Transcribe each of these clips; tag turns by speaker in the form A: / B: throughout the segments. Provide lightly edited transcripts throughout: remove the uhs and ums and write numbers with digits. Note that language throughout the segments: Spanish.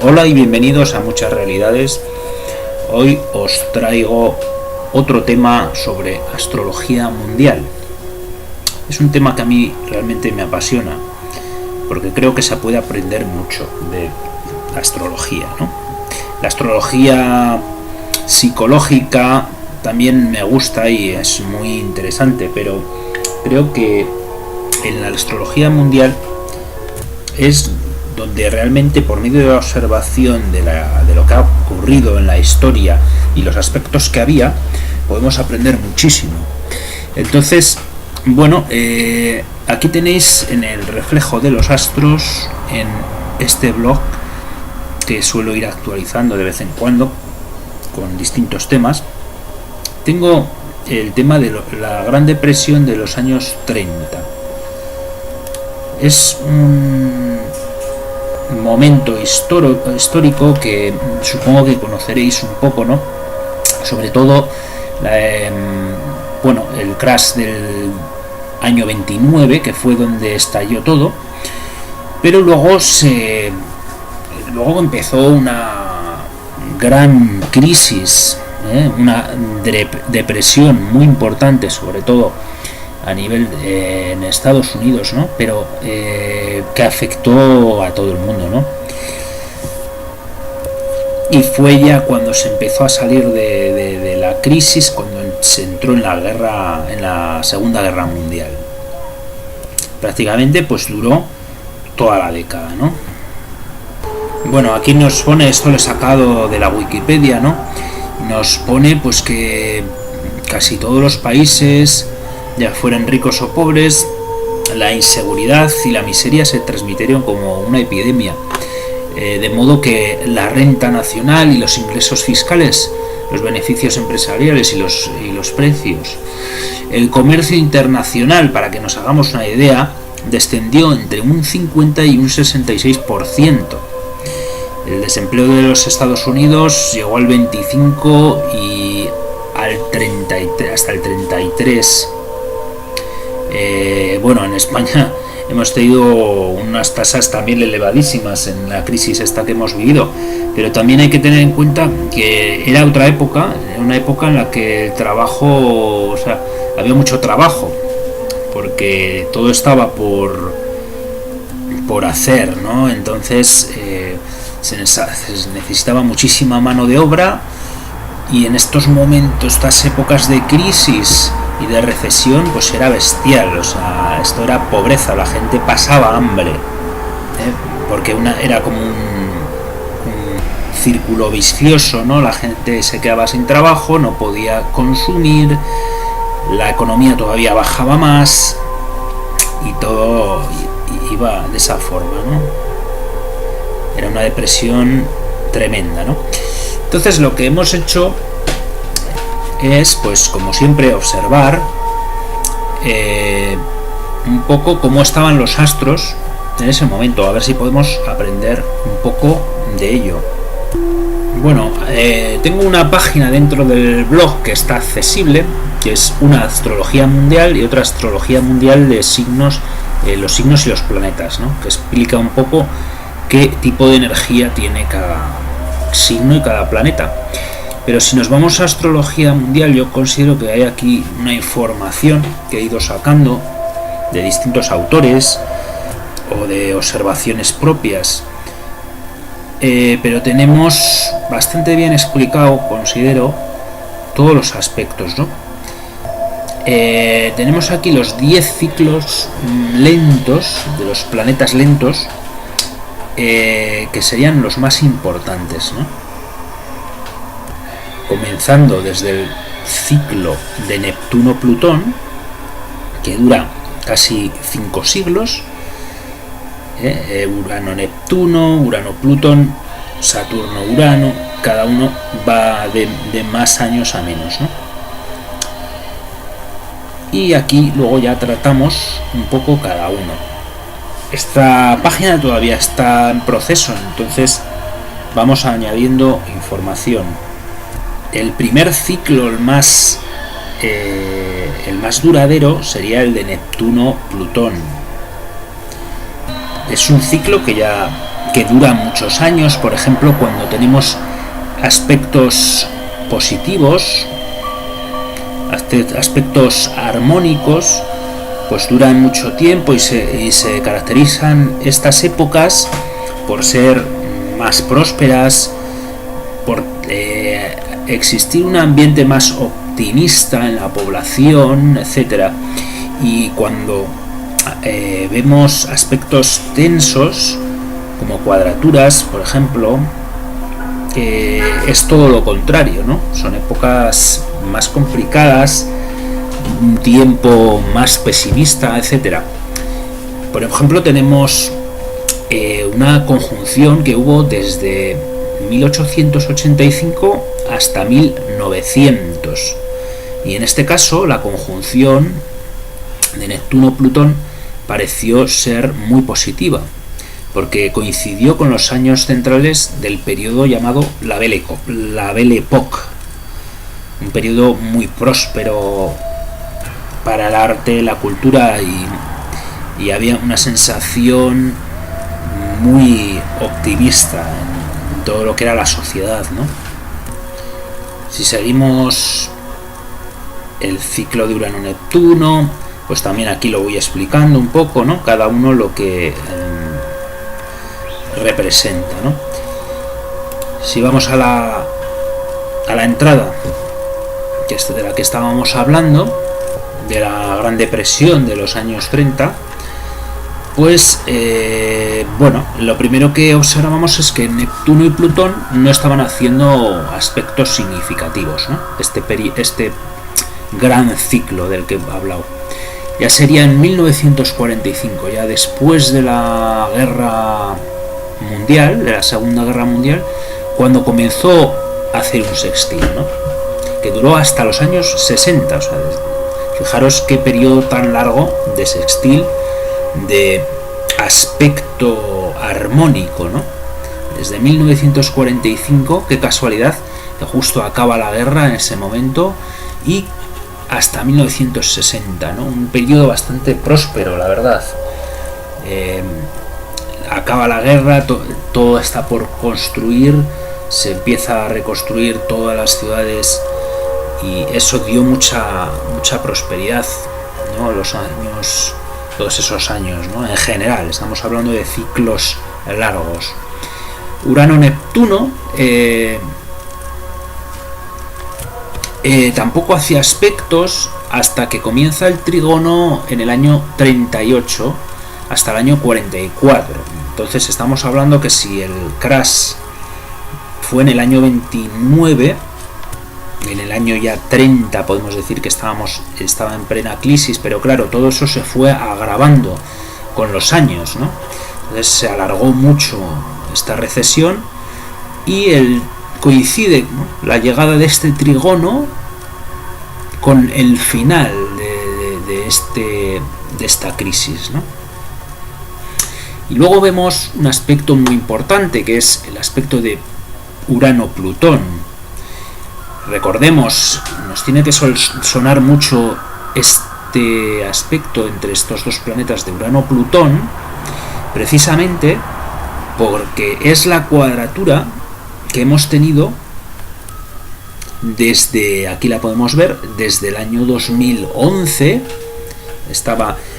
A: Hola y bienvenidos a Muchas Realidades. Hoy os traigo otro tema sobre astrología mundial. Es un tema que a mí realmente me apasiona, porque creo que se puede aprender mucho de la astrología, ¿no? La astrología psicológica también me gusta y es muy interesante, pero creo que en la astrología mundial es donde realmente, por medio de la observación de lo que ha ocurrido en la historia y los aspectos que había, podemos aprender muchísimo. Entonces, bueno, aquí tenéis en el reflejo de los astros, en este blog que suelo ir actualizando de vez en cuando con distintos temas. Tengo el tema de la Gran Depresión de los años 30. Es un momento histórico que supongo que conoceréis un poco, ¿no? Sobre todo el crash del año 29, que fue donde estalló todo, pero luego empezó una gran crisis, una depresión muy importante, sobre todo a nivel en Estados Unidos, ¿no? Pero que afectó a todo el mundo, ¿no? Y fue ya cuando se empezó a salir de la crisis, cuando se entró en la Segunda Guerra Mundial. Prácticamente pues duró toda la década, ¿no? Bueno, aquí nos pone, esto lo he sacado de la Wikipedia, ¿no? Nos pone pues que casi todos los países, ya fueran ricos o pobres, la inseguridad y la miseria se transmitieron como una epidemia, de modo que la renta nacional y los ingresos fiscales, los beneficios empresariales y los precios, el comercio internacional, para que nos hagamos una idea, descendió entre un 50 y un 66%. El desempleo de los Estados Unidos llegó al 25 y hasta el 33%. En España hemos tenido unas tasas también elevadísimas en la crisis esta que hemos vivido, pero también hay que tener en cuenta que era otra época, una época en la que el trabajo, había mucho trabajo, porque todo estaba por hacer, ¿no? Entonces se necesitaba muchísima mano de obra, y en estos momentos, estas épocas de crisis y de recesión, pues era bestial, esto era pobreza, la gente pasaba hambre, porque era como un círculo vicioso, ¿no? La gente se quedaba sin trabajo, no podía consumir, la economía todavía bajaba más y todo iba de esa forma, ¿no? Era una depresión tremenda, ¿no? Entonces lo que hemos hecho es, pues como siempre, observar un poco cómo estaban los astros en ese momento, a ver si podemos aprender un poco de ello. Bueno, tengo una página dentro del blog que está accesible, que es una astrología mundial y otra astrología mundial de signos, los signos y los planetas, ¿no? Que explica un poco qué tipo de energía tiene cada signo y cada planeta. Pero si nos vamos a astrología mundial, yo considero que hay aquí una información que he ido sacando de distintos autores o de observaciones propias, pero tenemos bastante bien explicado, considero, todos los aspectos, ¿no? Tenemos aquí los 10 ciclos lentos de los planetas lentos, que serían los más importantes, ¿no? Comenzando desde el ciclo de Neptuno-Plutón, que dura casi 5 siglos, Urano-Neptuno, Urano-Plutón, Saturno-Urano, cada uno va de más años a menos, ¿no? Y aquí luego ya tratamos un poco cada uno. Esta página todavía está en proceso, entonces vamos añadiendo información. El primer ciclo, el más duradero, sería el de Neptuno-Plutón. Es un ciclo que ya que duran muchos años. Por ejemplo, cuando tenemos aspectos positivos, aspectos armónicos, pues duran mucho tiempo y se caracterizan estas épocas por ser más prósperas, por existir un ambiente más optimista en la población, etcétera. Y cuando vemos aspectos tensos, como cuadraturas, por ejemplo, es todo lo contrario, ¿no? Son épocas más complicadas, un tiempo más pesimista, etcétera. Por ejemplo, tenemos una conjunción que hubo desde 1885 hasta 1900, y en este caso la conjunción de Neptuno-Plutón pareció ser muy positiva, porque coincidió con los años centrales del periodo llamado la Belle Époque, un periodo muy próspero para el arte, la cultura, y había una sensación muy optimista en todo lo que era la sociedad, ¿no? Si seguimos el ciclo de Urano-Neptuno, pues también aquí lo voy explicando un poco, ¿no? Cada uno lo que representa, ¿no? Si vamos a la entrada, que es de la que estábamos hablando, de la Gran Depresión de los años 30, pues bueno, lo primero que observamos es que Neptuno y Plutón no estaban haciendo aspectos significativos, ¿no? Este gran ciclo del que he hablado ya sería en 1945, ya después de la Guerra Mundial, de la Segunda Guerra Mundial, cuando comenzó a hacer un sextil, ¿no? Que duró hasta los años 60. O sea, fijaros qué periodo tan largo de sextil, de aspecto armónico, ¿no? Desde 1945, qué casualidad, que justo acaba la guerra en ese momento, y hasta 1960, ¿no? Un periodo bastante próspero, la verdad. Acaba la guerra, todo está por construir, se empieza a reconstruir todas las ciudades, y eso dio mucha prosperidad, ¿no? Todos esos años, ¿no? En general, estamos hablando de ciclos largos. Urano-Neptuno tampoco hacía aspectos hasta que comienza el trígono en el año 38 hasta el año 44. Entonces estamos hablando que si el crash fue en el año 29, en el año ya 30 podemos decir que estaba en plena crisis, pero claro, todo eso se fue agravando con los años, ¿no? Entonces se alargó mucho esta recesión, y coincide, ¿no?, la llegada de este trígono con el final de esta crisis, ¿no? Y luego vemos un aspecto muy importante, que es el aspecto de Urano-Plutón. Recordemos, nos tiene que sonar mucho este aspecto entre estos dos planetas de Urano-Plutón, precisamente porque es la cuadratura que hemos tenido desde, aquí la podemos ver, desde el año 2011.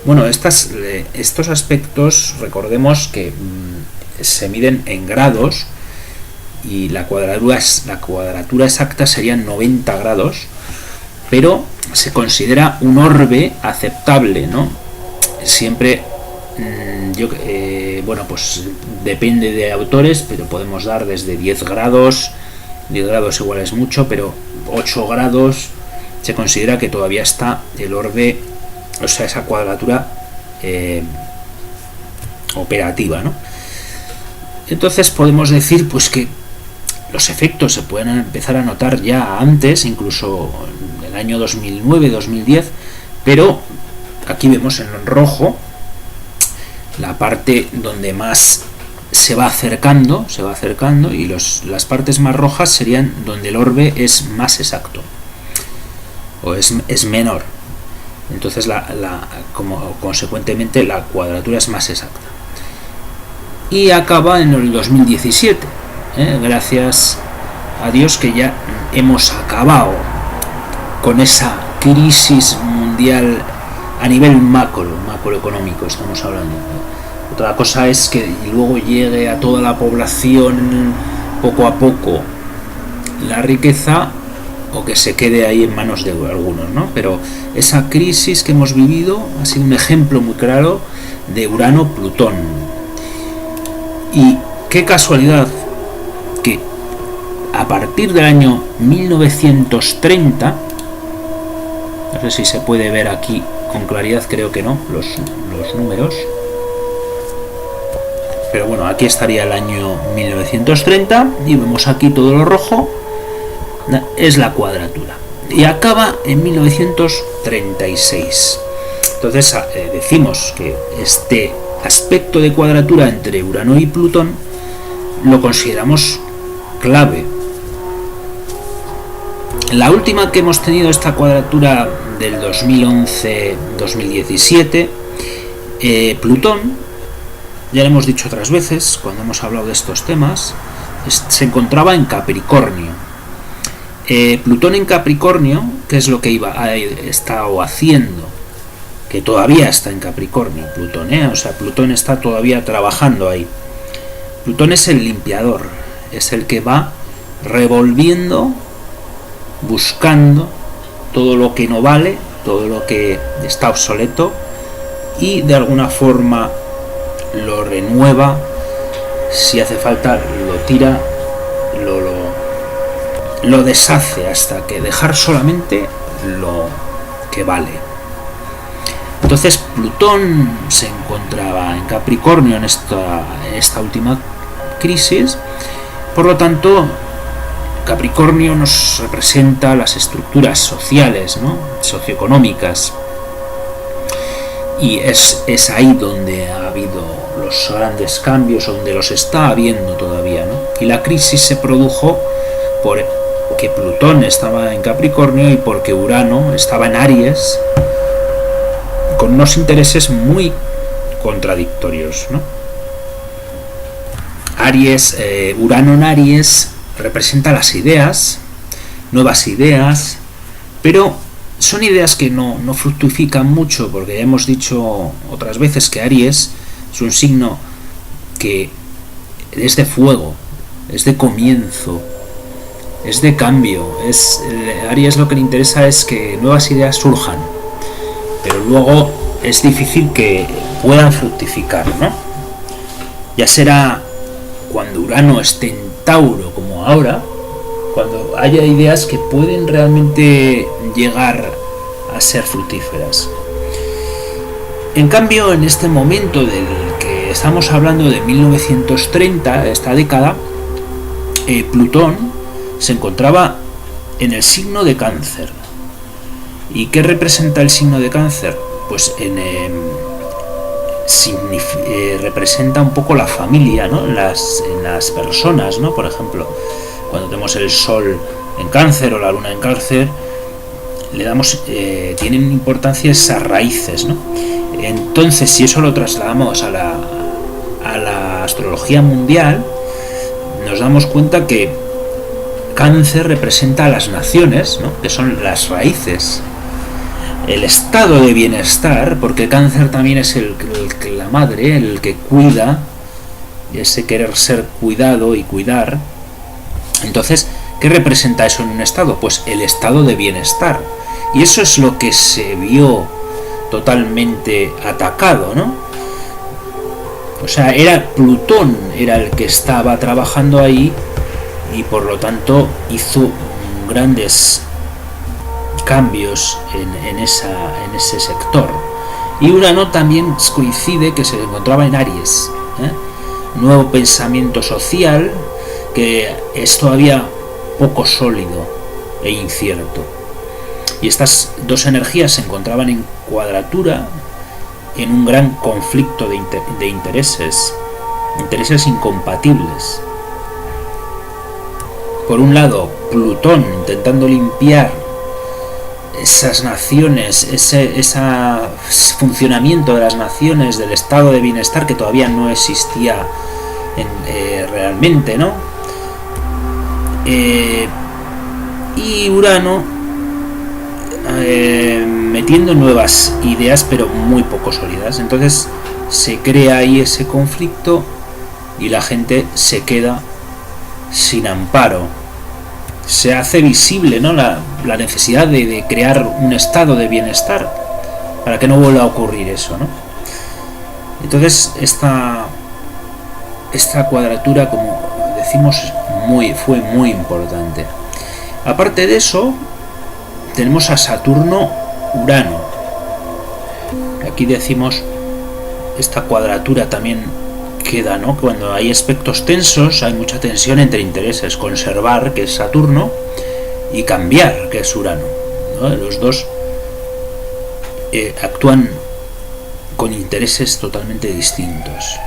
A: Bueno, estos aspectos, recordemos que se miden en grados, y la cuadratura exacta serían 90 grados, pero se considera un orbe aceptable, ¿no? Siempre, bueno, pues depende de autores, pero podemos dar desde 10 grados igual es mucho, pero 8 grados se considera que todavía está el orbe, o sea, esa cuadratura operativa, ¿no? Entonces podemos decir pues que los efectos se pueden empezar a notar ya antes, incluso en el año 2009-2010, pero aquí vemos en rojo la parte donde más se va acercando, y las partes más rojas serían donde el orbe es más exacto, o es menor. Entonces como consecuentemente la cuadratura es más exacta. y acaba en el 2017. Gracias a Dios que ya hemos acabado con esa crisis mundial a nivel macroeconómico estamos hablando. Otra cosa es que luego llegue a toda la población poco a poco la riqueza, o que se quede ahí en manos de algunos, ¿no? Pero esa crisis que hemos vivido ha sido un ejemplo muy claro de Urano-Plutón. Y qué casualidad que a partir del año 1930, no sé si se puede ver aquí con claridad, creo que no, los números, pero bueno, aquí estaría el año 1930 y vemos aquí todo lo rojo, es la cuadratura, y acaba en 1936. Entonces decimos que este aspecto de cuadratura entre Urano y Plutón lo consideramos clave. La última que hemos tenido, esta cuadratura del 2011-2017, Plutón, ya lo hemos dicho otras veces cuando hemos hablado de estos temas, se encontraba en Capricornio. Plutón en Capricornio, ¿qué es lo que ha estado haciendo? Que todavía está en Capricornio Plutón, o sea, Plutón está todavía trabajando ahí. Plutón es el limpiador, es el que va revolviendo, buscando todo lo que no vale, todo lo que está obsoleto, y de alguna forma lo renueva, si hace falta lo tira, lo deshace, hasta que dejar solamente lo que vale. Entonces Plutón se encontraba en Capricornio en esta última crisis. Por lo tanto, Capricornio nos representa las estructuras sociales, ¿no? Socioeconómicas, y es ahí donde ha habido los grandes cambios, donde los está habiendo todavía, ¿no? Y la crisis se produjo porque Plutón estaba en Capricornio y porque Urano estaba en Aries, con unos intereses muy contradictorios, ¿no? Urano en Aries representa las ideas, nuevas ideas, pero son ideas que no fructifican mucho, porque ya hemos dicho otras veces que Aries es un signo que es de fuego, es de comienzo, es de cambio. Aries lo que le interesa es que nuevas ideas surjan, pero luego es difícil que puedan fructificar, ¿no? Ya será cuando Urano esté en Tauro, como ahora, cuando haya ideas que pueden realmente llegar a ser fructíferas. En cambio, en este momento del que estamos hablando, de 1930, esta década, Plutón se encontraba en el signo de Cáncer. ¿Y qué representa el signo de Cáncer? Pues representa un poco la familia, ¿no? En las personas, ¿no? Por ejemplo, cuando tenemos el Sol en Cáncer o la Luna en Cáncer, tienen importancia esas raíces, ¿no? Entonces, si eso lo trasladamos a la astrología mundial, nos damos cuenta que Cáncer representa a las naciones, ¿no? Que son las raíces, el estado de bienestar, porque Cáncer también es la madre, el que cuida, ese querer ser cuidado y cuidar. Entonces, ¿qué representa eso en un estado? Pues el estado de bienestar. Y eso es lo que se vio totalmente atacado, ¿no? O sea, Plutón era el que estaba trabajando ahí, y por lo tanto hizo grandes cambios en ese sector. Y Urano también coincide que se encontraba en Aries, nuevo pensamiento social, que es todavía poco sólido e incierto. Y estas dos energías se encontraban en cuadratura, en un gran conflicto de intereses incompatibles. Por un lado, Plutón intentando limpiar esas naciones, ese funcionamiento de las naciones, del estado de bienestar que todavía no existía realmente, ¿no? Y Urano metiendo nuevas ideas, pero muy poco sólidas. Entonces se crea ahí ese conflicto y la gente se queda sin amparo. Se hace visible, ¿no?, la necesidad de crear un estado de bienestar para que no vuelva a ocurrir eso, ¿no? Entonces esta cuadratura, como decimos, fue muy importante. Aparte de eso, tenemos a Saturno-Urano. Aquí decimos, esta cuadratura también queda, ¿no?, cuando hay aspectos tensos, hay mucha tensión entre intereses: conservar, que es Saturno, y cambiar, que es Urano, ¿no? Los dos actúan con intereses totalmente distintos.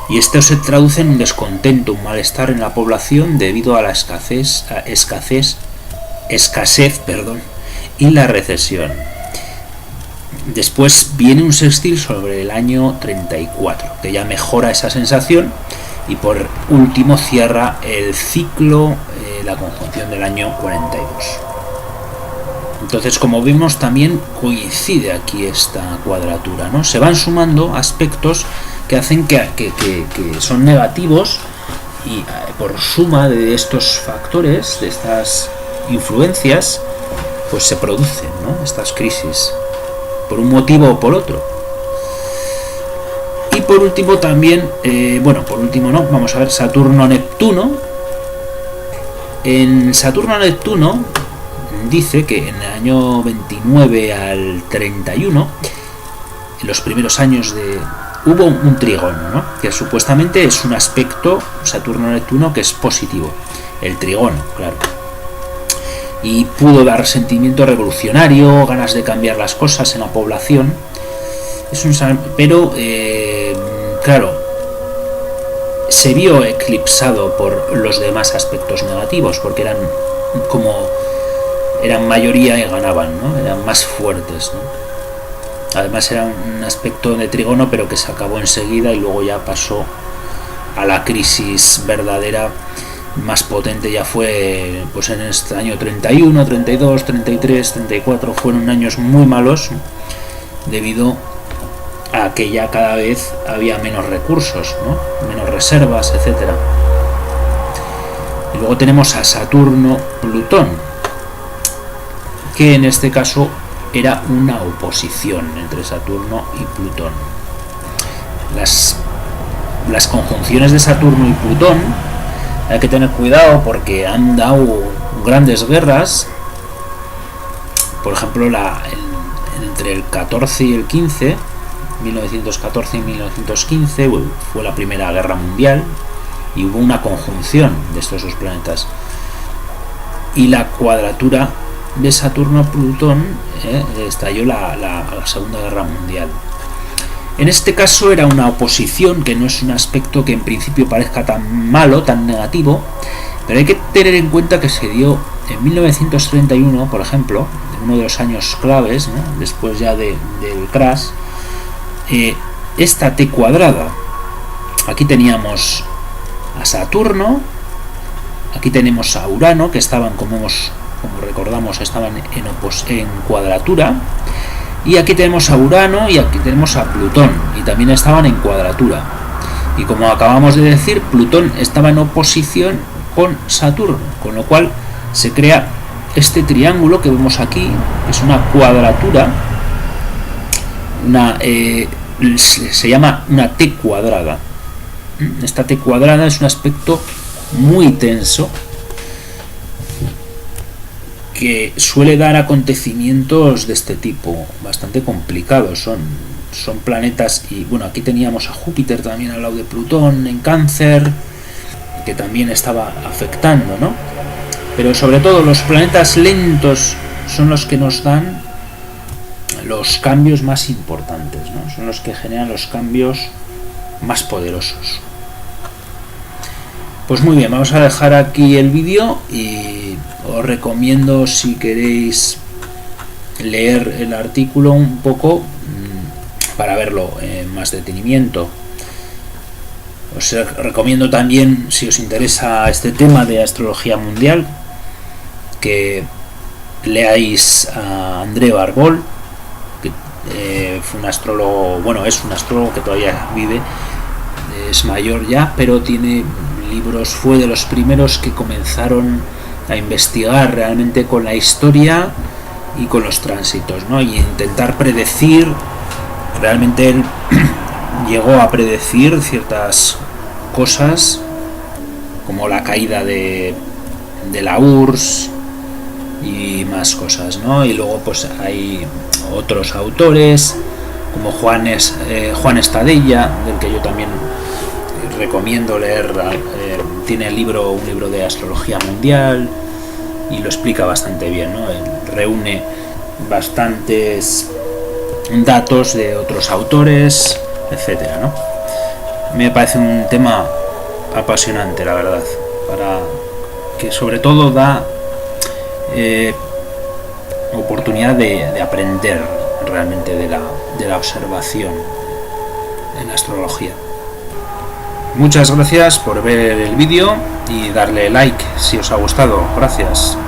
A: Y esto se traduce en un descontento, un malestar en la población debido a la escasez, y la recesión. Después viene un sextil sobre el año 34, que ya mejora esa sensación, y por último cierra el ciclo, la conjunción del año 42. Entonces, como vimos, también coincide aquí esta cuadratura, ¿no? Se van sumando aspectos que hacen que son negativos, y por suma de estos factores, de estas influencias, pues se producen, ¿no?, estas crisis, por un motivo o por otro. Y por último también, vamos a ver Saturno-Neptuno. En Saturno-Neptuno dice que en el año 29 al 31, en los primeros años hubo un trígono, ¿no?, que supuestamente es un aspecto Saturno-Neptuno que es positivo, el trígono, claro. Y pudo dar sentimiento revolucionario, ganas de cambiar las cosas en la población. Pero claro, se vio eclipsado por los demás aspectos negativos, porque eran mayoría y ganaban, ¿no?, eran más fuertes, ¿no? Además era un aspecto de trígono, pero que se acabó enseguida y luego ya pasó a la crisis verdadera, más potente. Ya fue pues en este año 31, 32, 33, 34, fueron años muy malos debido a que ya cada vez había menos recursos, ¿no?, menos reservas, etcétera. Y luego tenemos a Saturno-Plutón, que en este caso era una oposición entre Saturno y Plutón. Las conjunciones de Saturno y Plutón hay que tener cuidado porque han dado grandes guerras. Por ejemplo, entre el 14 y el 15, 1914 y 1915, fue la Primera Guerra Mundial y hubo una conjunción de estos dos planetas. Y la cuadratura de Saturno-Plutón estalló la Segunda Guerra Mundial. En este caso era una oposición, que no es un aspecto que en principio parezca tan malo, tan negativo, pero hay que tener en cuenta que se dio en 1931, por ejemplo, en uno de los años claves, ¿no?, después ya del crash, esta T cuadrada. Aquí teníamos a Saturno, aquí tenemos a Urano, que estaban, como recordamos, estaban en cuadratura, y aquí tenemos a Urano y aquí tenemos a Plutón, y también estaban en cuadratura. Y como acabamos de decir, Plutón estaba en oposición con Saturno, con lo cual se crea este triángulo que vemos aquí, que es una cuadratura, se llama una T cuadrada. Esta T cuadrada es un aspecto muy tenso que suele dar acontecimientos de este tipo, bastante complicados. Son planetas, y bueno, aquí teníamos a Júpiter también al lado de Plutón en Cáncer, que también estaba afectando, ¿no? Pero sobre todo los planetas lentos son los que nos dan los cambios más importantes, ¿no? Son los que generan los cambios más poderosos. Pues muy bien, vamos a dejar aquí el vídeo y os recomiendo, si queréis leer el artículo un poco, para verlo en más detenimiento. Os recomiendo también, si os interesa este tema de astrología mundial, que leáis a André Barbol, que fue un astrólogo, bueno, es un astrólogo que todavía vive, es mayor ya, pero tiene libros, fue de los primeros que comenzaron a investigar realmente con la historia y con los tránsitos, ¿no? Y intentar predecir, realmente él llegó a predecir ciertas cosas como la caída de la URSS y más cosas, ¿no? Y luego pues hay otros autores como Juan Estadella, del que yo también recomiendo leer, tiene un libro de astrología mundial y lo explica bastante bien, ¿no? Él reúne bastantes datos de otros autores, etcétera, ¿no? Me parece un tema apasionante, la verdad, para que sobre todo da oportunidad de aprender realmente de la observación en la astrología. Muchas gracias por ver el vídeo y darle like si os ha gustado. Gracias.